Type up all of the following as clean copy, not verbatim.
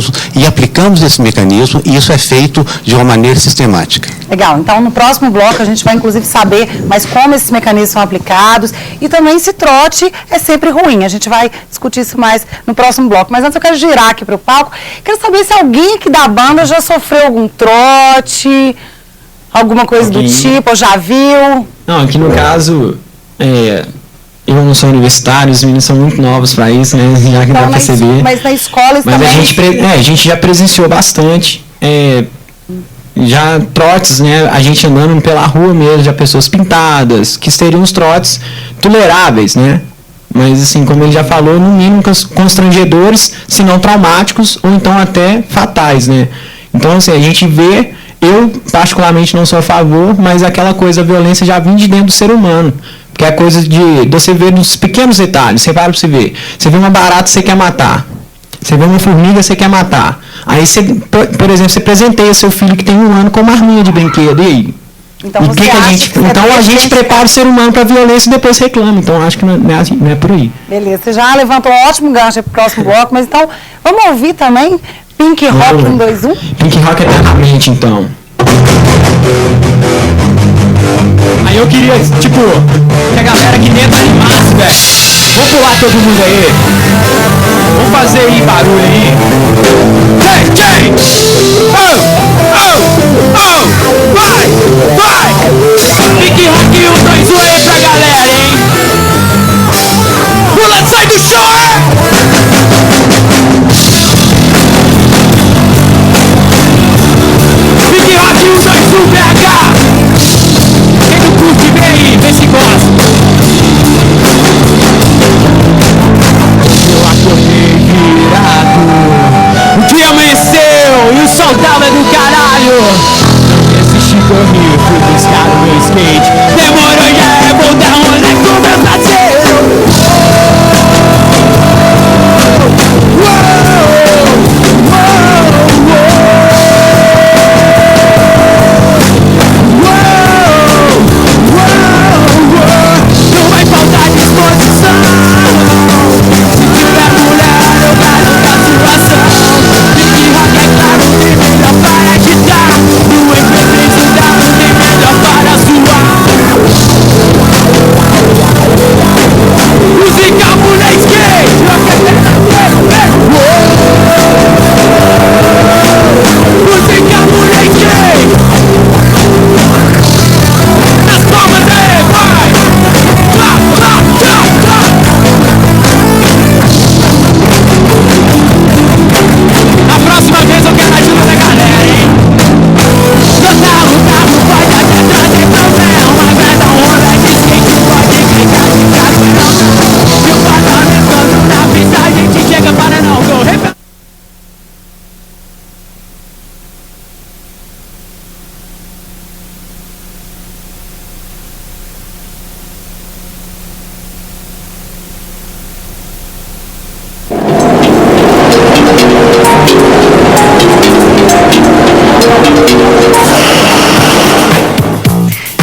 mecanismos e aplicamos esse mecanismo, e isso é feito de uma maneira sistemática. Legal, então no próximo bloco a gente vai inclusive saber mais como esses mecanismos são aplicados e também se trote é sempre ruim. A gente vai discutir isso mais no próximo bloco. Mas antes eu quero girar aqui para o palco. Quero saber se alguém aqui da banda já sofreu algum trote, alguma coisa do tipo, ou já viu? Não, aqui no caso, eu não sou universitário, os meninos são muito novos para isso, né? Já que dá para perceber. Mas na escola mas também... a gente já presenciou bastante. Já trotes, né, a gente andando pela rua mesmo, já pessoas pintadas, que seriam os trotes toleráveis, né, mas assim, como ele já falou, no mínimo constrangedores, se não traumáticos, ou então até fatais, né. Então, assim, a gente vê, eu particularmente não sou a favor, mas aquela coisa, a violência já vem de dentro do ser humano, porque é a coisa de você ver nos pequenos detalhes, você para pra você ver, você vê uma barata, você quer matar. Você vê uma formiga, você quer matar. Aí, você, por exemplo, você presenteia seu filho que tem 1 ano com uma arminha de brinquedo. E aí? Então, a gente prepara o ser humano para a violência e depois reclama. Então, acho que não é por aí. Beleza. Você já levantou um ótimo gancho para o próximo bloco, mas então, vamos ouvir também Pink Rock 1, 2, 1? Pink Rock é eternamente, então. Aí eu queria, tipo, que a galera aqui dentro animasse, velho. Vamos pular todo mundo aí. Vamos fazer aí barulho aí. Jay! Vai! Pink Rock 1, 2, 1 aí pra galera, hein? Pula, sai do chão, Pink Rock 1, 2, 1, BH! Quem não curte, vem aí, vê se gosta. Eu acordei virado, o dia amanheceu e o sol tava do caralho. Não desisti, corri, fui buscar o meu skate. Demorou, já vou dar um rolê com meu parceiro. Não vai faltar disposição. Se tiver mulher, eu garanto a situação. Pink Rock é claro, tem melhor para agitar. No entretenimento tem melhor para zoar. Música, mulher, skate. Música, mulher, skate. Nas palmas aí, vai. A próxima vez eu quero a ajuda da galera, hein? Lotar o carro pode até trazer problema, mas dar um rolê de skate pode ficar de caminhão. E o parlamento na pista a gente chega para não correr.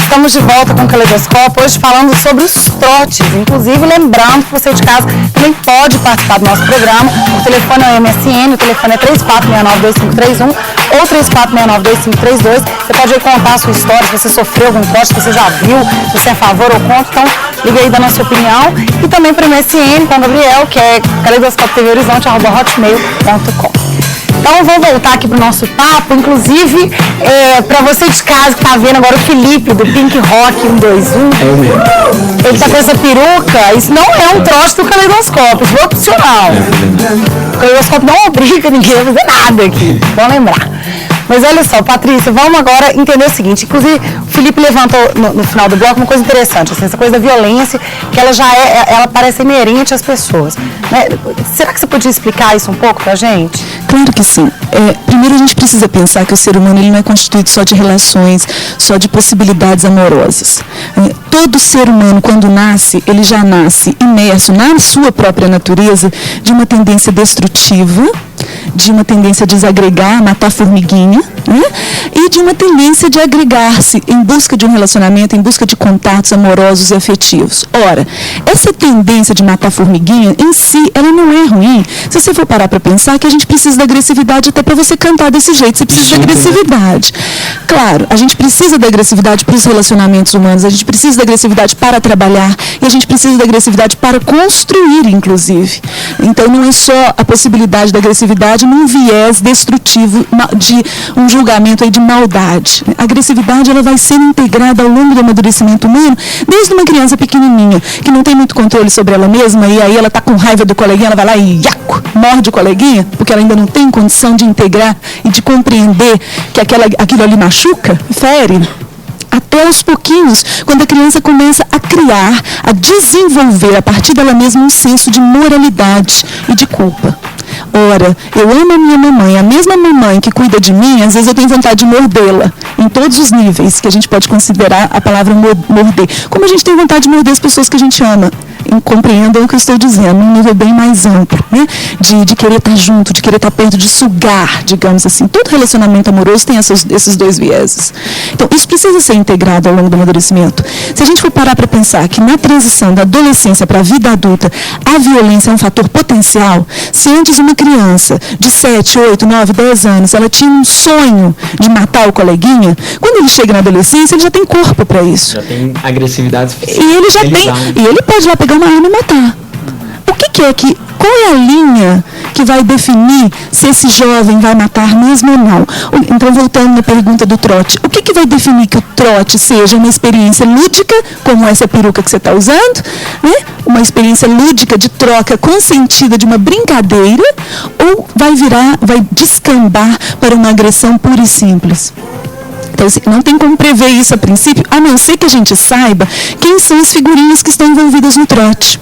Estamos de volta com o Caleidoscópio, hoje falando sobre os trotes. Inclusive, lembrando que você de casa também pode participar do nosso programa. O telefone é o MSN, o telefone é 3469-2531 ou 3469-2532. Você pode aí contar a sua história, se você sofreu algum trote, se você já viu, se você é a favor ou contra. Então, liga aí dando a sua opinião. E também para o MSN com o Gabriel, que é caleidoscopiohorizonte@hotmail.com. Então, vou voltar aqui para o nosso papo, inclusive, para você de casa que está vendo agora o Felipe, do Pink Rock 1, 2, 1. É o mesmo. Ele está com essa peruca, isso não é um trote do caleidoscópio, isso é opcional. O caleidoscópio não obriga ninguém a fazer nada aqui, bom lembrar. Mas olha só, Patrícia, vamos agora entender o seguinte, inclusive o Felipe levantou no final do bloco uma coisa interessante, assim, essa coisa da violência, que ela parece inerente às pessoas, né? Será que você podia explicar isso um pouco pra gente? Claro que sim. Primeiro a gente precisa pensar que o ser humano ele não é constituído só de relações, só de possibilidades amorosas. Todo ser humano, quando nasce, ele já nasce imerso na sua própria natureza de uma tendência destrutiva, de uma tendência a desagregar, matar formiguinha, né? E de uma tendência de agregar-se em busca de um relacionamento, em busca de contatos amorosos e afetivos. Ora, essa tendência de matar formiguinha, em si, ela não é ruim. Se você for parar para pensar que a gente precisa da agressividade até para você cantar desse jeito, você precisa da agressividade. Claro, a gente precisa da agressividade para os relacionamentos humanos, a gente precisa da agressividade para trabalhar e a gente precisa da agressividade para construir, inclusive. Então, não é só a possibilidade da agressividade num viés destrutivo de um julgamento aí de maldade. A agressividade, ela vai ser integrada ao longo do amadurecimento humano, desde uma criança pequenininha, que não tem muito controle sobre ela mesma, e aí ela está com raiva do coleguinha, ela vai lá e morde o coleguinha, porque ela ainda não tem condição de integrar e de compreender que aquilo ali machuca, fere. Até aos pouquinhos, quando a criança começa a criar, a desenvolver a partir dela mesma um senso de moralidade e de culpa. Ora, eu amo a minha mamãe, a mesma mamãe que cuida de mim, às vezes eu tenho vontade de mordê-la, em todos os níveis que a gente pode considerar a palavra morder. Como a gente tem vontade de morder as pessoas que a gente ama. Compreendam o que eu estou dizendo, num nível bem mais amplo, né? De querer estar junto, de querer estar perto, de sugar, digamos assim. Todo relacionamento amoroso tem esses dois vieses. Então, isso precisa ser integrado ao longo do amadurecimento. Se a gente for parar para pensar que na transição da adolescência para a vida adulta, a violência é um fator potencial, se antes uma criança de 7, 8, 9, 10 anos, ela tinha um sonho de matar o coleguinha, quando ele chega na adolescência, ele já tem corpo para isso. Já tem agressividade suficiente. E ele já tem, e ele pode lá pegar uma arma e matar. Qual é a linha que vai definir se esse jovem vai matar mesmo ou não? Então, voltando na pergunta do trote, o que vai definir que o trote seja uma experiência lúdica, como essa peruca que você está usando, né? Uma experiência lúdica de troca consentida de uma brincadeira, ou vai descambar para uma agressão pura e simples? Então, não tem como prever isso a princípio, a não ser que a gente saiba quem são as figurinhas que estão envolvidas no trote.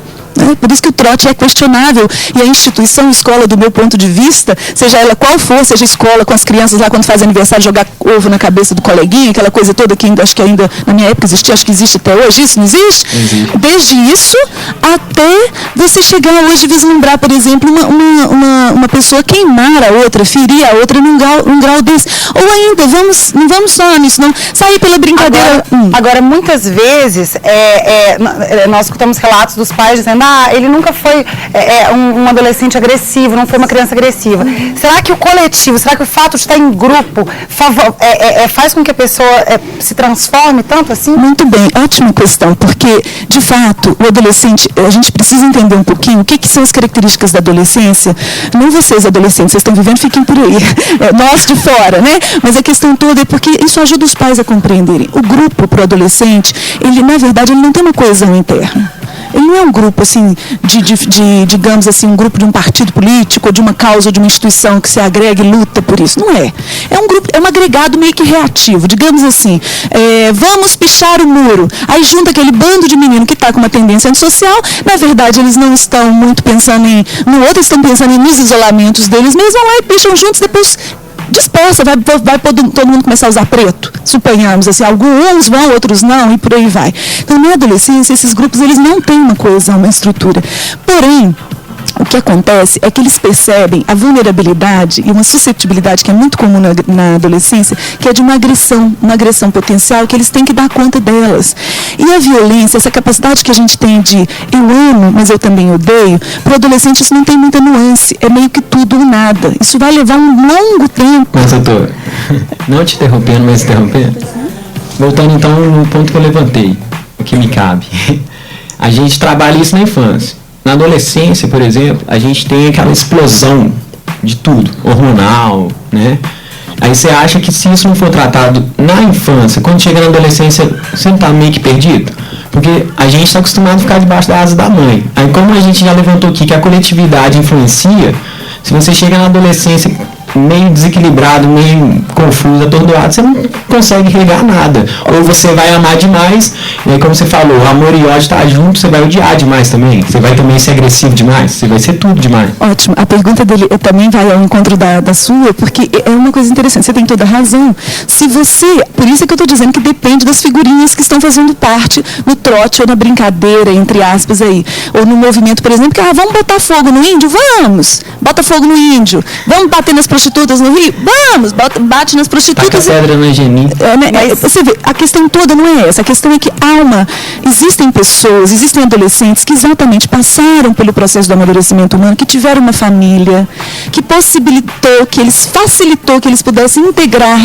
Por isso que o trote é questionável, e a instituição, escola, do meu ponto de vista, seja ela qual for, seja escola com as crianças lá quando faz aniversário, jogar ovo na cabeça do coleguinha, aquela coisa toda que acho que ainda na minha época existia, acho que existe até hoje, isso não existe? Desde isso até você chegar hoje e vislumbrar, por exemplo, uma pessoa queimar a outra, ferir a outra num grau desse. Ou ainda, não vamos só nisso, não, sair pela brincadeira. Agora, muitas vezes, nós escutamos relatos dos pais dizendo, ele nunca foi um adolescente agressivo, não foi uma criança agressiva. Será que o coletivo, será que o fato de estar em grupo faz com que a pessoa se transforme tanto assim? Muito bem, ótima questão, porque, de fato, o adolescente, a gente precisa entender um pouquinho o que são as características da adolescência. Não vocês, adolescentes, vocês estão vivendo, fiquem por aí. Nós de fora, né? Mas a questão toda é porque isso ajuda os pais a compreenderem. O grupo para o adolescente, ele, na verdade, ele não tem uma coesão interna. Ele não é um grupo, assim, digamos assim, um grupo de um partido político, ou de uma causa, ou de uma instituição que se agrega e luta por isso. Não é. É um grupo, é um agregado meio que reativo. Digamos assim, vamos pichar o muro. Aí junta aquele bando de menino que está com uma tendência antissocial. Na verdade, eles não estão muito pensando no outro, estão pensando nos isolamentos deles mesmos, vão lá e picham juntos, depois dispersa, vai todo mundo começar a usar preto, suponhamos, assim, alguns vão, outros não, e por aí vai. Então, na adolescência, esses grupos, eles não têm uma coesão, uma estrutura. Porém, o que acontece é que eles percebem a vulnerabilidade e uma suscetibilidade que é muito comum na adolescência, que é de uma agressão potencial, que eles têm que dar conta delas. E a violência, essa capacidade que a gente tem de eu amo, mas eu também odeio, para o adolescente isso não tem muita nuance, é meio que tudo ou nada. Isso vai levar um longo tempo. Mas eu tô não te interrompendo, mas interrompendo. Voltando então no ponto que eu levantei, o que me cabe. A gente trabalha isso na infância. Na adolescência, por exemplo, a gente tem aquela explosão de tudo, hormonal, né? Aí você acha que se isso não for tratado na infância, quando chega na adolescência, você não está meio que perdido? Porque a gente está acostumado a ficar debaixo da asa da mãe. Aí como a gente já levantou aqui que a coletividade influencia, se você chega na adolescência meio desequilibrado, meio confuso, atordoado, você não consegue regar nada. Ou você vai amar demais, e aí, como você falou, o amor e o ódio tá junto, você vai odiar demais também. Você vai também ser agressivo demais, você vai ser tudo demais. Ótimo. A pergunta dele também vai ao encontro da sua, porque é uma coisa interessante. Você tem toda a razão. Se você... Por isso é que eu estou dizendo que depende das figurinhas que estão fazendo parte no trote ou na brincadeira, entre aspas, aí. Ou no movimento, por exemplo, que vamos botar fogo no índio? Vamos! Bota fogo no índio. Vamos bater nas prostitutas no Rio? Vamos! Bate nas prostitutas. Taca pedra na Geni. Você vê, a questão toda não é essa. A questão é que existem pessoas, existem adolescentes que exatamente passaram pelo processo do amadurecimento humano, que tiveram uma família, que facilitou que eles pudessem integrar